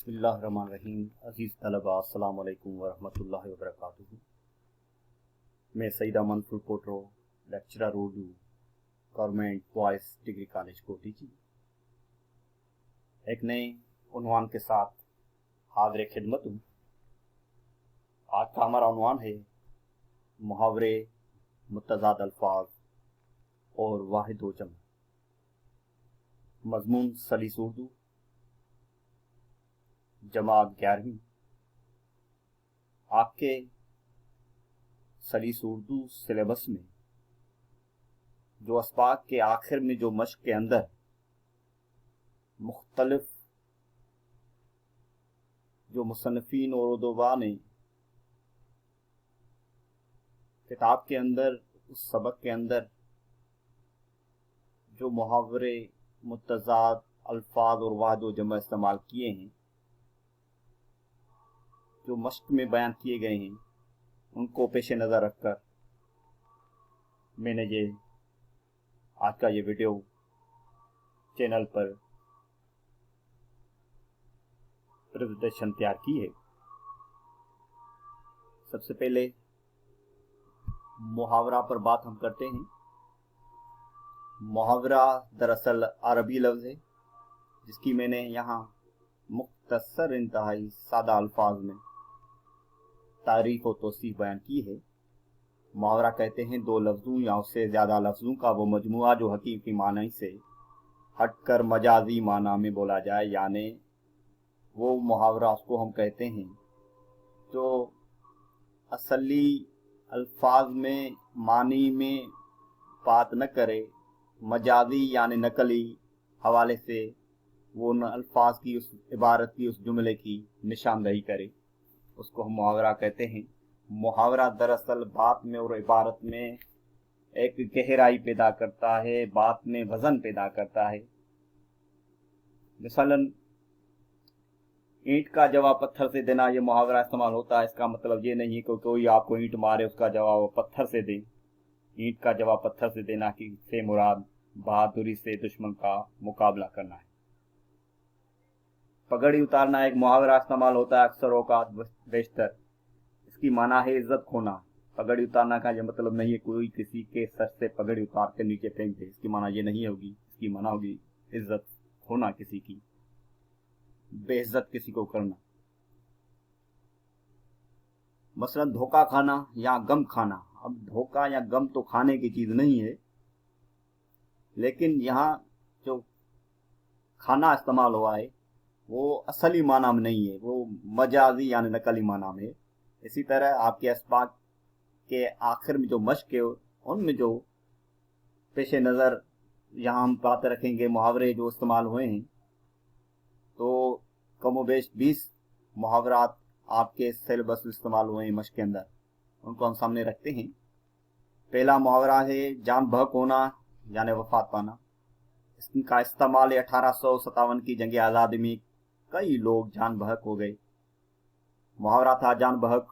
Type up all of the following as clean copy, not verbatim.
बिस्मिल्लाहिर्रहमानिर्रहीम। अज़ीज़ तलबा, अस्सलाम वालेकुम वरहमतुल्लाहि वबरकातुहू। मैं Saeed Mansoor Potro, lecturer Urdu, government boys degree college Koti जी, एक नए उन्वान के साथ हाज़िर खिदमत हूँ। आज का हमारा उन्वान है मुहावरे, मुतज़ाद अल्फाज और वाहिद व जम। मज़मून सलीस उर्दू, जमात 11वीं। आपके सलीस उर्दू सिलेबस में जो अस्बाक के आखिर में जो मश्क के अंदर मुख्तलिफ जो मुसन्निफ़ीन और उदबा ने किताब के अंदर उस सबक के अंदर जो मुहावरे, मुतज़ाद अल्फाज और वाहिद व जमा इस्तेमाल किए हैं, जो मश्क में बयान किए गए हैं, उनको पेश नज़र रखकर मैंने आज का ये वीडियो चैनल पर प्रेजेंटेशन तैयार की है। सबसे पहले मुहावरा पर बात हम करते हैं। मुहावरा दरअसल अरबी लफ्ज़ है जिसकी मैंने यहाँ मुख्तसर इंतहाई सादा अल्फाज में तारीफ और तौसीफ बयान की है। मुहावरा कहते हैं दो लफ्ज़ों या उससे ज़्यादा लफ्ज़ों का वो मजमुआ जो हकीकी मानी से हटकर मजाजी माना में बोला जाए, यानी वो मुहावरा उसको हम कहते हैं जो असली अल्फाज में मानी में बात न करे, मजाजी यानी नकली हवाले से वो उन अल्फाज की, उस इबारत की, उस जुमले की निशानदही करे, उसको हम मुहावरा कहते हैं। मुहावरा दरअसल बात में और इबारत में एक गहराई पैदा करता है, बात में वजन पैदा करता है। मिसालन ईंट का जवाब पत्थर से देना, ये मुहावरा इस्तेमाल होता है। इसका मतलब ये नहीं कि कोई आपको ईंट मारे उसका जवाब पत्थर से दे। ईंट का जवाब पत्थर से देना की से मुराद बहादुरी से दुश्मन का मुकाबला करना है। पगड़ी उतारना एक मुहावरा इस्तेमाल होता है अक्सर औकात बेशतर। इसकी माना है इज्जत खोना। पगड़ी उतारना का यह मतलब नहीं है कोई किसी के सर से पगड़ी उतार के नीचे फेंक दे, इसकी माना ये नहीं होगी। इसकी माना होगी इज्जत खोना, किसी की बेइज्जत किसी को करना। मसलन धोखा खाना या गम खाना। अब धोखा या गम तो खाने की चीज नहीं है, लेकिन यहाँ जो खाना इस्तेमाल हुआ है वो असली माना में नहीं है, वो मजाजी यानी नकली माना में है। इसी तरह आपके अस्बाक के आखिर में जो मश्क है उनमें जो पेश नज़र यहाँ हम बात रखेंगे मुहावरे जो इस्तेमाल हुए हैं, तो कमोबेश 20 मुहावरात आपके सिलेबस में इस्तेमाल हुए हैं मश्क के अंदर, उनको हम सामने रखते हैं। पहला मुहावरा है जान बहक होना यानी वफात पाना। इसका इस्तेमाल 1857 की जंग आज़ादी में कई लोग जान बहक हो गए। मुहावरा था जान बहक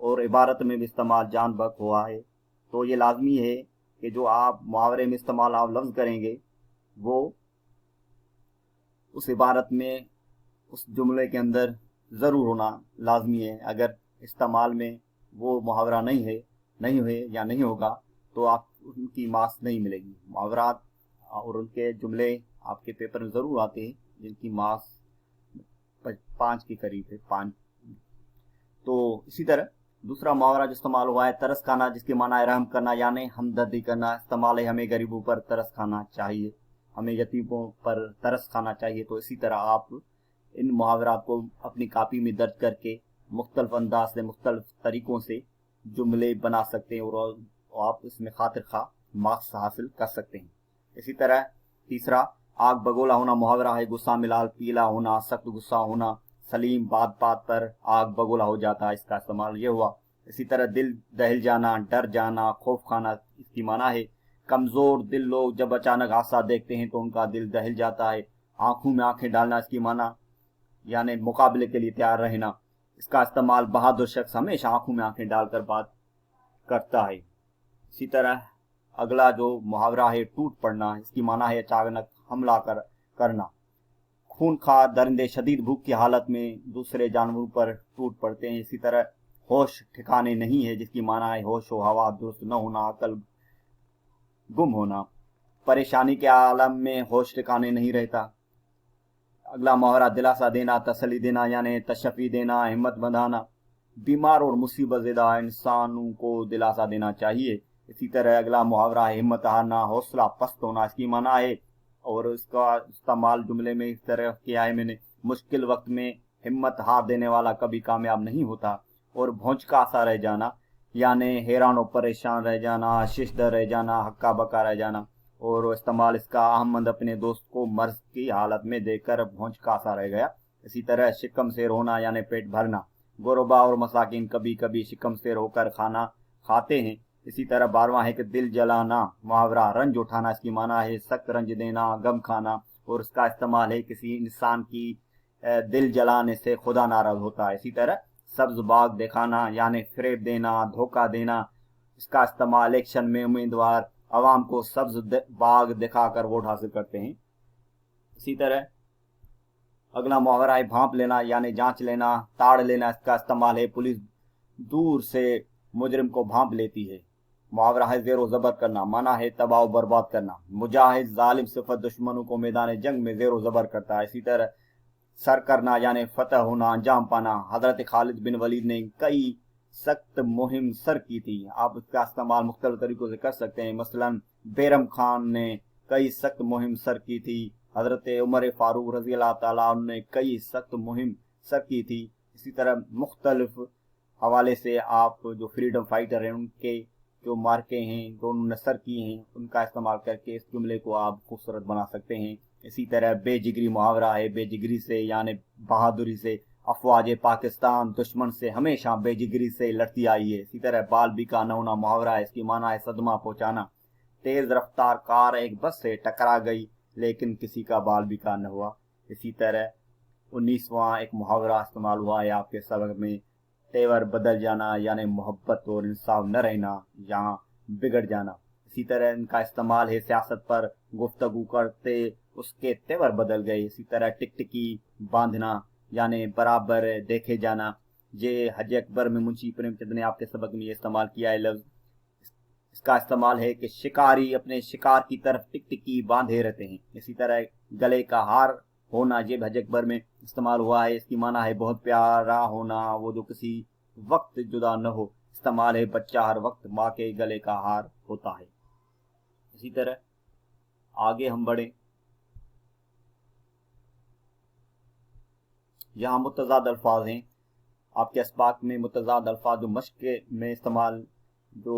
और इबारत में भी इस्तेमाल जान बहक हुआ है। तो ये लाजमी है कि जो आप मुहावरे में इस्तेमाल आप लफ्ज़ करेंगे वो उस इबारत में, उस जुमले के अंदर ज़रूर होना लाजमी है। अगर इस्तेमाल में वो मुहावरा नहीं हुए या नहीं होगा तो आप उनकी मार्क्स नहीं मिलेगी। मुहावरात और उनके जुमले आपके पेपर में ज़रूर आते हैं जिनकी मार्क्स 5 के करीब है, 5। तो इसी तरह दूसरा मुहावरा जो इस्तेमाल हुआ है तरस खाना, जिसके माना है रहम करना यानी हमदर्दी करना। इस्तेमाल है हमें गरीबों पर तरस खाना चाहिए, हमें यतीमों पर तरस खाना चाहिए। तो इसी तरह आप इन मुहावरात को अपनी कापी में दर्ज करके मुख्तलिफ अंदाज से, मुख्तलिफ तरीक़ों से जुमले बना सकते हैं और आप इसमें खातिर खा मार्क्स हासिल कर सकते हैं। इसी तरह तीसरा आग बगोला होना मुहावरा है। गुस्सा में लाल पीला होना, सख्त गुस्सा होना, सलीम बात बात पर आग बगोला हो जाता है, इसका इस्तेमाल ये हुआ। इसी तरह दिल दहल जाना, डर जाना, खौफ खाना, इसकी माना है कमज़ोर दिल लोग जब अचानक हादसा देखते हैं तो उनका दिल दहल जाता है। आंखों में आंखें डालना, इसकी माना यानी मुकाबले के लिए तैयार रहना। इसका इस्तेमाल बहादुर शख्स हमेशा आंखों में आंखें डालकर बात करता है। इसी तरह अगला जो मुहावरा है टूट पड़ना, इसकी माना है अचानक हमला करना। खूनखार दरिंदे शदीद भूख की हालत में दूसरे जानवरों पर टूट पड़ते हैं। इसी तरह होश ठिकाने नहीं है, जिसकी माना है होश व हवा दुरुस्त न होना, अकल गुम होना। परेशानी के आलम में होश ठिकाने नहीं रहता। अगला मुहावरा दिलासा देना, तसल्ली देना यानी तशफ़ी देना, हिम्मत बंधाना। बीमार और मुसीबत ज़दा इंसानों को दिलासा देना चाहिए। इसी तरह अगला मुहावरा है हिम्मत हारना, हौसला पस्त होना, इसकी माना है और इसका इस्तेमाल जुमले में इस तरह किया है मैंने, मुश्किल वक्त में हिम्मत हार देने वाला कभी कामयाब नहीं होता। और भौंचका सा रह जाना यानी हैरान और परेशान रह जाना, शिशदर रह जाना, हक्का बक्का रह जाना। और इस्तेमाल इसका अहमद अपने दोस्त को मर्ज की हालत में देखकर भौंचका सा रह गया। इसी तरह शिकम शेर होना यानी पेट भरना। गुरबा और मसाकिन कभी कभी शिकम शेर होकर खाना खाते हैं। इसी तरह 12वां है कि दिल जलाना मुहावरा, रंज उठाना, इसकी माना है सख्त रंज देना, गम खाना। और इसका इस्तेमाल है किसी इंसान की दिल जलाने से खुदा नाराज होता है। इसी तरह सब्ज बाग दिखाना यानी फरेब देना, धोखा देना। इसका इस्तेमाल इलेक्शन में उम्मीदवार अवाम को सब्ज बाग दिखाकर वोट हासिल करते हैं। इसी तरह अगला मुहावरा है भांप लेना यानी जांच लेना, ताड़ लेना। इसका इस्तेमाल है पुलिस दूर से मुजरिम को भांप लेती है। मुहावरा है ज़ेर व ज़बर करना, माना है तबाह व बर्बाद करना। मुजाहिद जालिम सिफत दुश्मनों को मैदान जंग में ज़ेर व ज़बर करता है। इसी तरह सर करना यानी फतह होना, अंजाम पाना। हजरत खालिद बिन वलीद ने कई सख्त मुहिम सर की थी। आप इसका इस्तेमाल मुख्तलिफ तरीकों से कर सकते हैं। मसलन बैरम खान ने कई सख्त मुहिम सर की थी। हजरत उमर फारूक रजी अल्लाह ताला ने कई सख्त मुहिम सर की थी। इसी तरह मुख्तलिफ हवाले से आप जो फ्रीडम फाइटर हैं उनके जो मार्के हैं जो उन्होंने सर किए हैं उनका इस्तेमाल करके इस जुमले को आप खूबसूरत बना सकते हैं। इसी तरह बेजिगरी मुहावरा है, बेजिगरी से यानी बहादुरी से। अफवाज पाकिस्तान दुश्मन से हमेशा बेजिगरी से लड़ती आई है। इसी तरह बाल बिका न होना मुहावरा है, इसकी माना है सदमा पहुंचाना। तेज रफ्तार कार एक बस से टकरा गई लेकिन किसी का बाल बिका न हुआ। इसी तरह 19वां एक मुहावरा इस्तेमाल हुआ है आपके सबक में, तेवर बदल जाना यानी मोहब्बत और इंसाफ न रहना या बिगड़ जाना। इसी तरह इनका इस्तेमाल है सियासत पर गुफ्तगू करते उसके तेवर बदल गए। इसी तरह टिकटिकी बांधना यानी बराबर देखे जाना। ये हज अकबर में मुंशी प्रेमचंद ने आपके सबक में इस्तेमाल किया है लफ्ज। इसका इस्तेमाल है कि शिकारी अपने शिकार की तरफ टिकटिकी बांधे रहते हैं। इसी तरह गले का हार होना ये हज अकबर में इस्तेमाल हुआ है। इसकी माना है बहुत प्यारा होना, वो जो किसी वक्त जुदा न हो। इस्तेमाल है बच्चा हर वक्त माँ के गले का हार होता है। इसी तरह आगे हम बढ़े, यहाँ मुतज़ाद अल्फाज हैं आपके अस्बाक में। मुतज़ाद अल्फाज जो मश्क में इस्तेमाल जो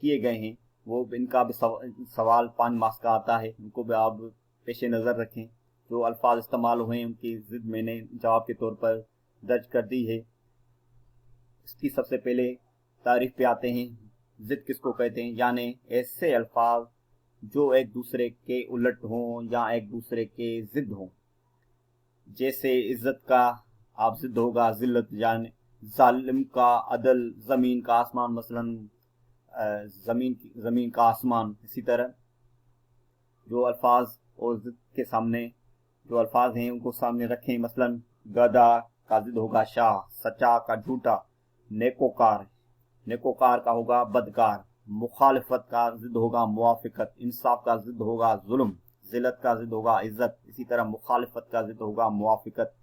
किए गए हैं वो इनका भी सवाल 5 मार्क्स का आता है, उनको भी आप पेश नज़र रखें। जो अल्फाज इस्तेमाल हुए हैं उनकी जिद मैंने जवाब के तौर पर दर्ज कर दी है। इसकी सबसे पहले तारीफ पे आते हैं। जिद किसको कहते हैं, यानी ऐसे अल्फाज जो एक दूसरे के उलट हों या एक दूसरे के जिद हों। जैसे इज्जत का आप जिद होगा जिल्लत, यानी जालिम का अदल, जमीन का आसमान, मसलन जमीन का आसमान। इसी तरह जो अल्फाज और जिद के सामने जो अल्फाज हैं उनको सामने रखें। मसलन गधा का जिद होगा शाह, सच्चा का झूठा, नेकोकार, नेकोकार का होगा बदकार, मुखालिफत का जिद होगा मुवाफिकत, इंसाफ का जिद होगा जुल्म, जिल्लत का जिद होगा इज्जत। इसी तरह मुखालिफत का जिद होगा मुवाफिकत,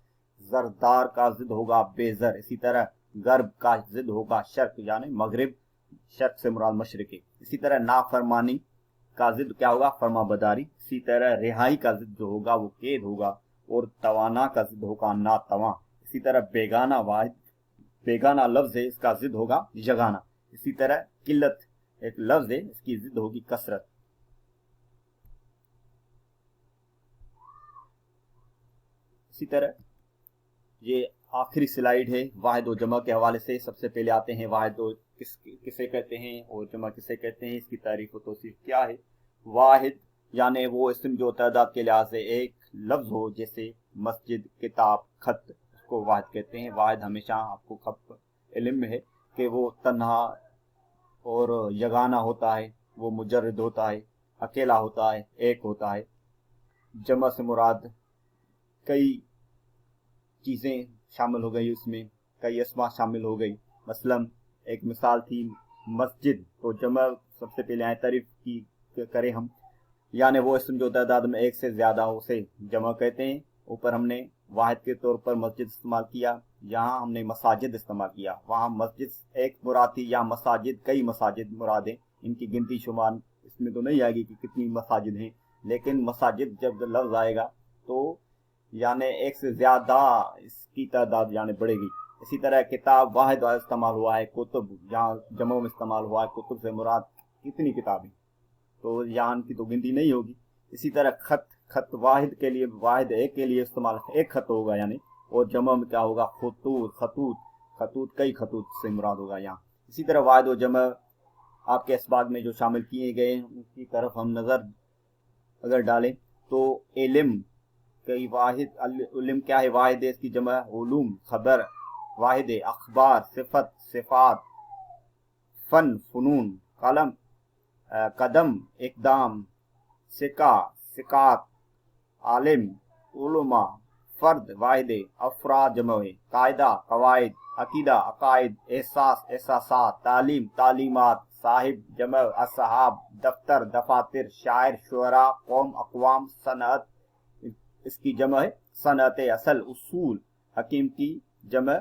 जरदार का जिद होगा बेजर। इसी तरह गर्ब का जिद होगा शर्क यानी मगरिब, शर्क से मुराद मशरिकी। इसी तरह नाफरमानी का जिद क्या होगा, फरमाबरदारी। इसी तरह रिहाई का जिद जो होगा वो कैद होगा, और तवाना का जिद होगा ना तवा। इसी तरह बेगाना वाहिद, बेगाना लफ्ज है, इसका जिद होगा जगाना। इसी तरह किल्लत एक लफ्ज है, इसकी जिद होगी कसरत। इसी तरह ये आखिरी स्लाइड है वाहिद और जमा के हवाले से। सबसे पहले आते हैं वाहिद किसे कहते हैं और जमा किसे कहते हैं, इसकी तारीफ व तौसीफ क्या है। वाहिद यानी वो इस्म जो तादाद के लिहाज से एक लफ्ज हो, जैसे मस्जिद, किताब, खत, उसको वाहिद कहते हैं। वाहिद हमेशा आपको खप इल्म में है कि वो तन्हा और यगाना होता है, वो मुजर्रद होता है, अकेला होता है, एक होता है। जमा से मुराद कई चीज़ें शामिल हो गई, उसमें कई अस्मा शामिल हो गई। मसलन एक मिसाल थी मस्जिद, तो जमा सबसे पहले आए तारीफ की करें हम, यानी वो इसम जो तादाद में एक से ज़्यादा हो उसे जमा कहते हैं। ऊपर हमने वाहिद के तौर पर मस्जिद इस्तेमाल किया, यहाँ हमने मसाजिद इस्तेमाल किया। वहाँ मस्जिद एक मुराद थी, यहाँ मसाजिद कई मसाजिद मुराद हैं। इनकी गिनती शुमार इसमें तो नहीं आएगी कि कितनी मसाजिद हैं, लेकिन मसाजिद जब लफ्ज़ आएगा तो यानी एक से ज़्यादा इसकी तादाद यानी बढ़ेगी। इसी तरह किताब वाहिद इस्तेमाल हुआ है, कुतुब जहाँ जमों में इस्तेमाल हुआ है, कुतुब से मुराद कितनी किताबें, तो यहाँ की तो गिनती नहीं होगी। इसी तरह खत, खत वाहिद के लिए, वाहिद एक के लिए इस्तेमाल एक खत होगा यानी, और जमा में क्या होगा, खतूत, खतूत, खतूत कई खतूत से मुराद होगा यहाँ। इसी तरह वाहिद और जमा आपके इसबाग में जो शामिल किए गए उनकी तरफ हम नज़र अगर डालें तो इल्म कई वाहिद, इल्म क्या है, वाहिद है, इसकी जमा उलूम, खबर वाहिद, अखबार, सिफत, सिफात, फन, फनून, कलम, कदम, इकदाम, सिका, सिकात, आलिम, उलमा, फर्द वाहिद, अफराद जमा है, कायदा, कवायद, अकीदा, अकायद, एहसास, एहसासात, तालीम, तालीमात, साहिब जमा असहाब, दफ्तर, दफातर, शायर, शुअरा, कौम, अक़वाम, सनअत, इसकी जमा है सनअत असल, उसूल, हकीम की जमा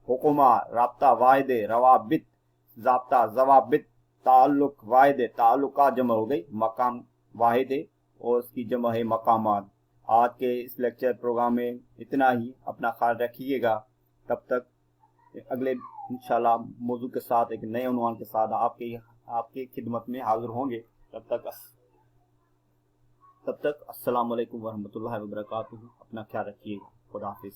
हुकुमा, राब्ता वाहिद, रवाबित, ज़ाब्ता, ज़वाबित, ताल्लुक वाहिद, ताल्लुका जमा हो गई, मकाम वाहिद और उसकी जमा है मकामात। आज के इस लेक्चर प्रोग्राम में इतना ही, अपना ख्याल रखिएगा। तब तक अगले इंशाल्लाह मौजू के साथ एक नए उन्वान के साथ आपके खिदमत में हाजिर होंगे। तब तक अस्सलाम वालेकुम वरहमतुल्लाहि वबरकातुहू। अपना ख्याल रखिएगा। खुदा हाफिज़।